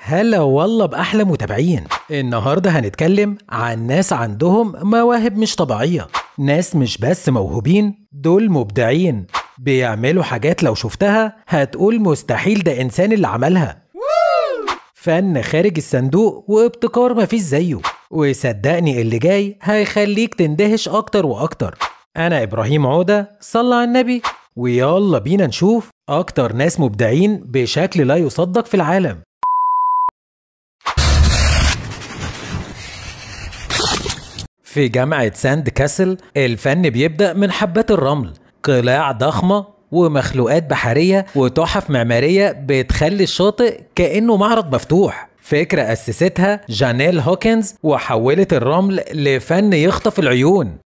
هلا والله بأحلى متابعين. النهاردة هنتكلم عن ناس عندهم مواهب مش طبيعية. ناس مش بس موهوبين، دول مبدعين، بيعملوا حاجات لو شفتها هتقول مستحيل ده إنسان اللي عملها. فن خارج الصندوق وابتكار مفيش زيه، وصدقني اللي جاي هيخليك تندهش أكتر وأكتر. أنا إبراهيم عودة، صلى على النبي، ويلا بينا نشوف أكتر ناس مبدعين بشكل لا يصدق في العالم. في جامعة ساند كاسل الفن بيبدأ من حبات الرمل، قلاع ضخمة ومخلوقات بحرية وتحف معمارية بتخلي الشاطئ كأنه معرض مفتوح. فكرة أسستها جانيل هوكنز وحولت الرمل لفن يخطف العيون.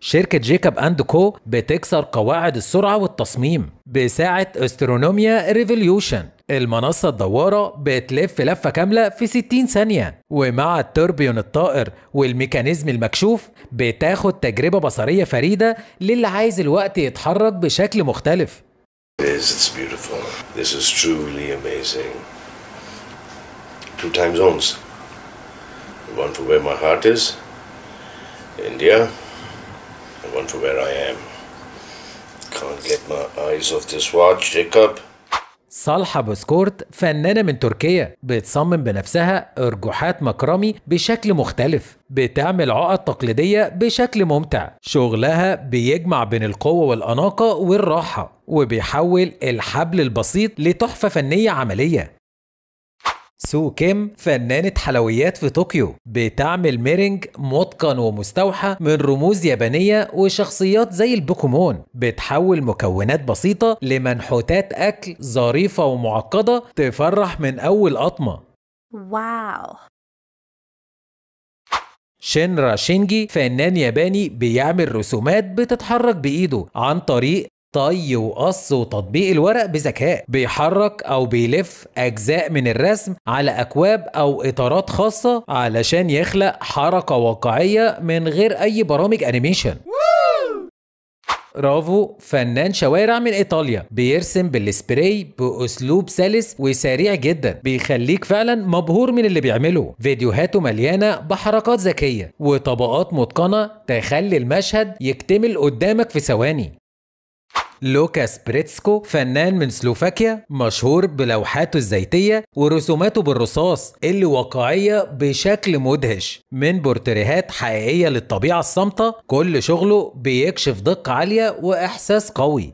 شركة جيكوب أند كو بتكسر قواعد السرعة والتصميم بساعة استرونوميا ريفوليوشن. المنصة الدوارة بتلف لفة كاملة في 60 ثانية، ومع التوربيون الطائر والميكانيزم المكشوف بتاخد تجربة بصرية فريدة للي عايز الوقت يتحرك بشكل مختلف. It's beautiful. This is truly amazing. 2 time zones. One for where my heart is, India. One for where I am. Can't get my eyes off this watch, Jacob. صالحة بوسكورت فنانة من تركيا بتصمم بنفسها أرجوحات مكرمي بشكل مختلف، بتعمل عقد تقليدية بشكل ممتع. شغلها بيجمع بين القوة والأناقة والراحة، وبيحول الحبل البسيط لتحفة فنية عملية. سو كيم فنانة حلويات في طوكيو بتعمل ميرينج متقن ومستوحى من رموز يابانية وشخصيات زي البوكيمون. بتحول مكونات بسيطة لمنحوتات أكل ظريفة ومعقدة تفرح من أول قطمة. واو. شينرا شينجي فنان ياباني بيعمل رسومات بتتحرك بإيده عن طريق طي وقص وتطبيق الورق بذكاء. بيحرك أو بيلف أجزاء من الرسم على أكواب أو إطارات خاصة علشان يخلق حركة واقعية من غير أي برامج أنيميشن. رافو فنان شوارع من إيطاليا بيرسم بالسبراي بأسلوب سلس وسريع جدا، بيخليك فعلا مبهور من اللي بيعمله. فيديوهاته مليانة بحركات ذكية وطبقات متقنة تخلي المشهد يكتمل قدامك في ثواني. لوكاس بريتسكو فنان من سلوفاكيا مشهور بلوحاته الزيتية ورسوماته بالرصاص اللي واقعية بشكل مدهش، من بورتريهات حقيقية للطبيعة الصامتة. كل شغله بيكشف دقة عالية وإحساس قوي.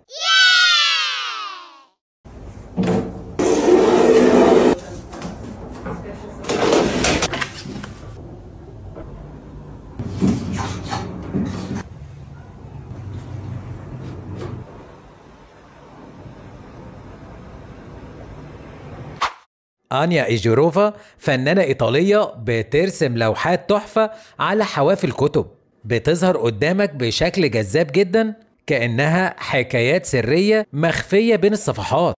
آنيا إيجيروفا فنانة إيطالية بترسم لوحات تحفة على حواف الكتب، بتظهر قدامك بشكل جذاب جدا كأنها حكايات سرية مخفية بين الصفحات.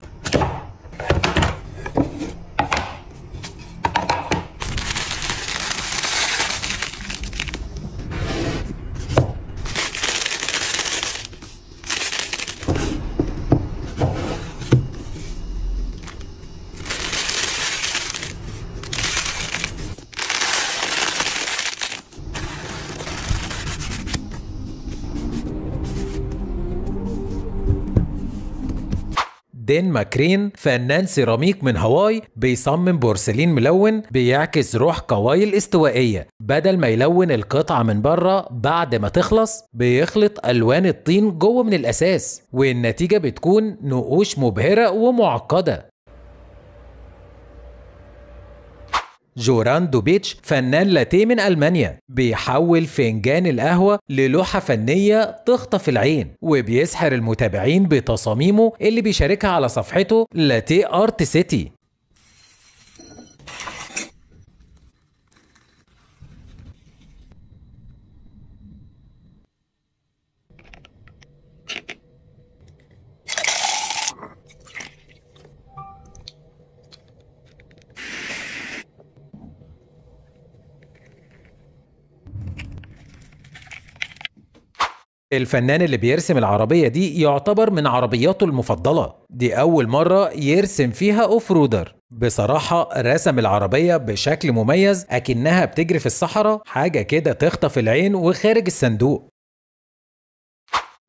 دين ماكرين فنان سيراميك من هاواي بيصمم بورسلين ملون بيعكس روح قواي الاستوائية. بدل ما يلون القطعة من بره بعد ما تخلص، بيخلط ألوان الطين جوه من الأساس، والنتيجة بتكون نقوش مبهرة ومعقدة. جوران دوبيتش فنان لاتيه من ألمانيا بيحول فنجان القهوة للوحة فنية تخطف العين، وبيسحر المتابعين بتصاميمه اللي بيشاركها على صفحته لاتيه آرت سيتي. الفنان اللي بيرسم العربية دي يعتبر من عربياته المفضلة، دي أول مرة يرسم فيها أوف رودر. بصراحة رسم العربية بشكل مميز أكنها بتجري في الصحراء، حاجة كده تخطف العين وخارج الصندوق.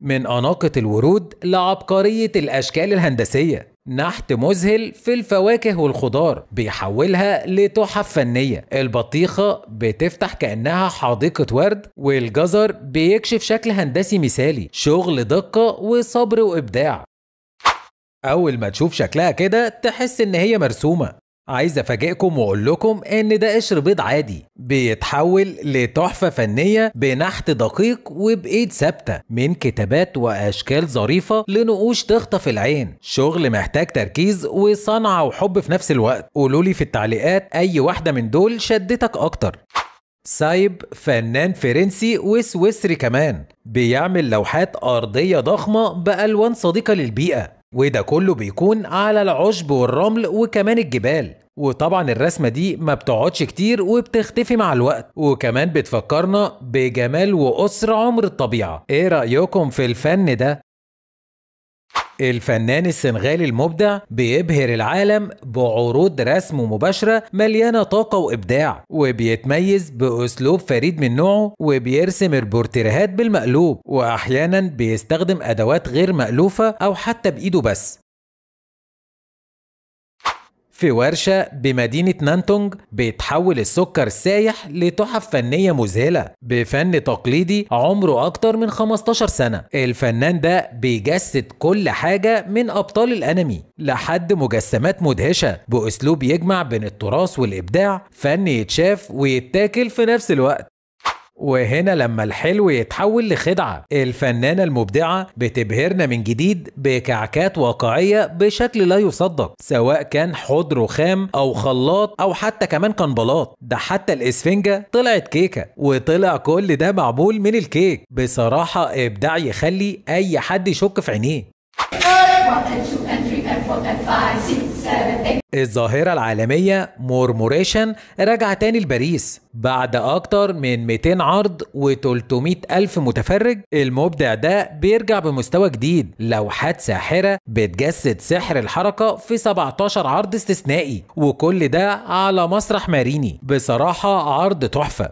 من أناقة الورود لعبقرية الأشكال الهندسية، نحت مذهل في الفواكه والخضار بيحولها لتحف فنية. البطيخة بتفتح كأنها حديقة ورد، والجزر بيكشف شكل هندسي مثالي، شغل دقة وصبر وإبداع. أول ما تشوف شكلها كده تحس إن هي مرسومة. عايز أفاجئكم وأقول لكم إن ده قشر بيض عادي بيتحول لتحفة فنية بنحت دقيق وبإيد ثابتة، من كتابات وأشكال ظريفة لنقوش تخطف العين. شغل محتاج تركيز وصنعة وحب في نفس الوقت. قولولي في التعليقات أي واحدة من دول شدتك أكتر. سايب فنان فرنسي وسويسري كمان، بيعمل لوحات أرضية ضخمة بألوان صديقة للبيئة، وده كله بيكون على العشب والرمل وكمان الجبال. وطبعا الرسمة دي ما بتقعدش كتير وبتختفي مع الوقت، وكمان بتفكرنا بجمال وأسر عمر الطبيعة. ايه رأيكم في الفن ده؟ الفنان السنغالي المبدع بيبهر العالم بعروض رسم مباشرة مليانة طاقة وإبداع، وبيتميز بأسلوب فريد من نوعه، وبيرسم البورتريهات بالمقلوب، وأحيانا بيستخدم أدوات غير مألوفة أو حتى بإيده بس. في ورشة بمدينة نانتونج بيتحول السكر السايح لتحف فنية مذهلة بفن تقليدي عمره أكتر من 15 سنة. الفنان ده بيجسد كل حاجة من أبطال الأنمي لحد مجسمات مدهشة بأسلوب يجمع بين التراث والإبداع، فن يتشاف ويتاكل في نفس الوقت. وهنا لما الحلو يتحول لخدعة، الفنانة المبدعة بتبهرنا من جديد بكعكات واقعية بشكل لا يصدق، سواء كان حضر رخام أو خلاط أو حتى كمان كان بلاط. ده حتى الإسفنجة طلعت كيكة، وطلع كل ده معمول من الكيك. بصراحة إبداع يخلي أي حد يشك في عينيه. الظاهرة العالمية مورموريشن رجع تاني لباريس بعد أكتر من 200 عرض و300 ألف متفرج. المبدع ده بيرجع بمستوى جديد، لوحات ساحرة بتجسد سحر الحركة في 17 عرض استثنائي، وكل ده على مسرح ماريني. بصراحة عرض تحفة.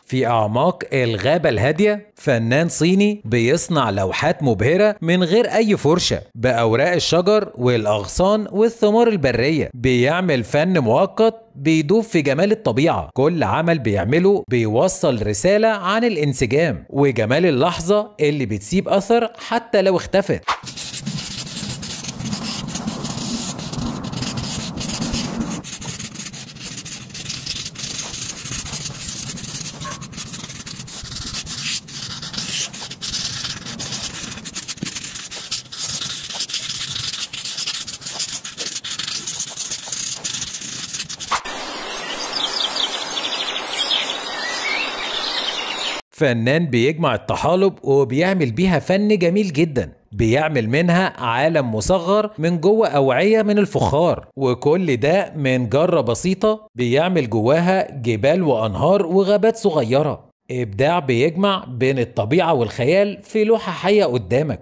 في أعماق الغابة الهادية فنان صيني بيصنع لوحات مبهرة من غير أي فرشة بأوراق الشجر والأغصان والثمار البرية. بيعمل فن مؤقت بيدوب في جمال الطبيعة. كل عمل بيعمله بيوصل رسالة عن الانسجام وجمال اللحظة اللي بتسيب أثر حتى لو اختفت. فنان بيجمع الطحالب وبيعمل بيها فن جميل جدا، بيعمل منها عالم مصغر من جوه أوعية من الفخار، وكل ده من جرة بسيطة بيعمل جواها جبال وأنهار وغابات صغيرة. إبداع بيجمع بين الطبيعة والخيال في لوحة حية قدامك.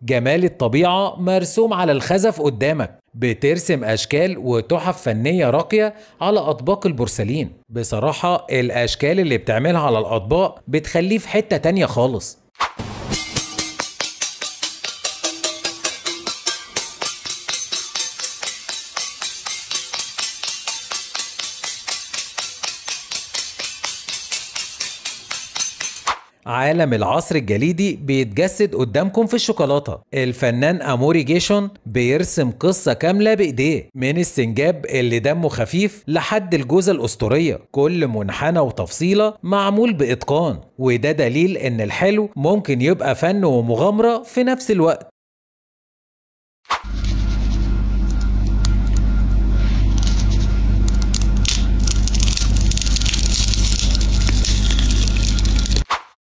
جمال الطبيعة مرسوم على الخزف قدامك، بترسم أشكال وتحف فنية راقية على أطباق البورسلين. بصراحة الأشكال اللي بتعملها على الأطباق بتخليه في حتة تانية خالص. عالم العصر الجليدي بيتجسد قدامكم في الشوكولاتة. الفنان أموري جيشون بيرسم قصة كاملة بإيديه، من السنجاب اللي دمه خفيف لحد الجوزة الأسطورية، كل منحنى وتفصيلة معمول بإتقان، وده دليل إن الحلو ممكن يبقى فن ومغامرة في نفس الوقت.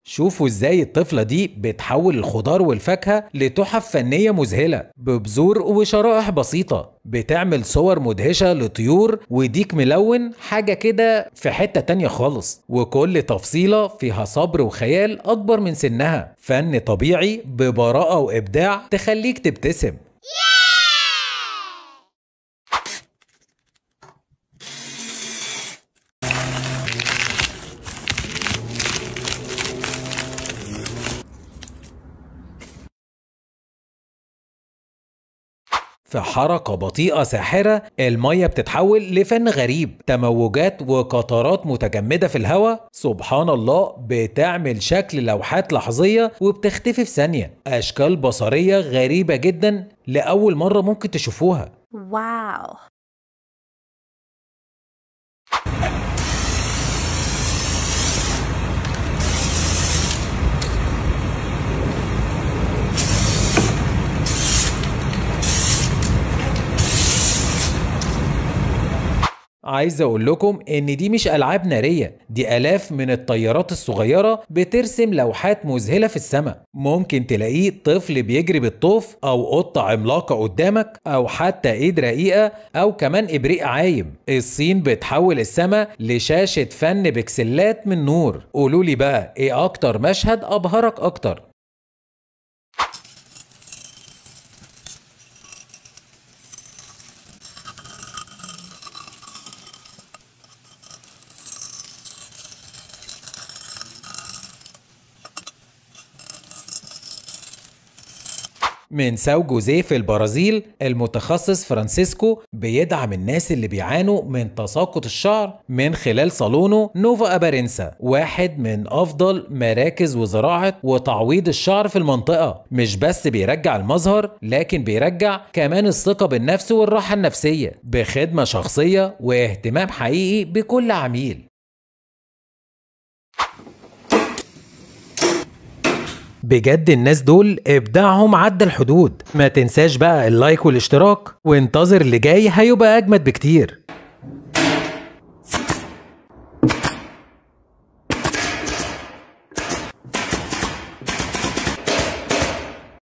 شوفوا ازاي الطفلة دي بتحول الخضار والفاكهة لتحف فنية مذهلة ببذور وشرائح بسيطة، بتعمل صور مدهشة لطيور وديك ملون، حاجة كده في حتة تانية خالص، وكل تفصيلة فيها صبر وخيال أكبر من سنها، فن طبيعي ببراءة وإبداع تخليك تبتسم. في حركة بطيئة ساحرة المية بتتحول لفن غريب، تموجات وقطرات متجمدة في الهواء، سبحان الله بتعمل شكل لوحات لحظية وبتختفي في ثانية، أشكال بصرية غريبة جدا لأول مرة ممكن تشوفوها. واو. عايز اقول لكم ان دي مش العاب نارية، دي الاف من الطيارات الصغيرة بترسم لوحات مذهلة في السماء، ممكن تلاقيه طفل بيجري بالطوف او قطة عملاقة قدامك او حتى ايد رقيقة او كمان ابريق عايم. الصين بتحول السماء لشاشة فن بكسلات من نور. قولولي بقى ايه اكتر مشهد ابهرك اكتر؟ من ساو جوزيه في البرازيل، المتخصص فرانسيسكو بيدعم الناس اللي بيعانوا من تساقط الشعر من خلال صالونه نوفا أبارينسا، واحد من أفضل مراكز وزراعة وتعويض الشعر في المنطقة. مش بس بيرجع المظهر، لكن بيرجع كمان الثقة بالنفس والراحة النفسية بخدمة شخصية واهتمام حقيقي بكل عميل. بجد الناس دول ابداعهم عدى الحدود. ما تنساش بقى اللايك والاشتراك، وانتظر اللي جاي هيبقى اجمد بكتير.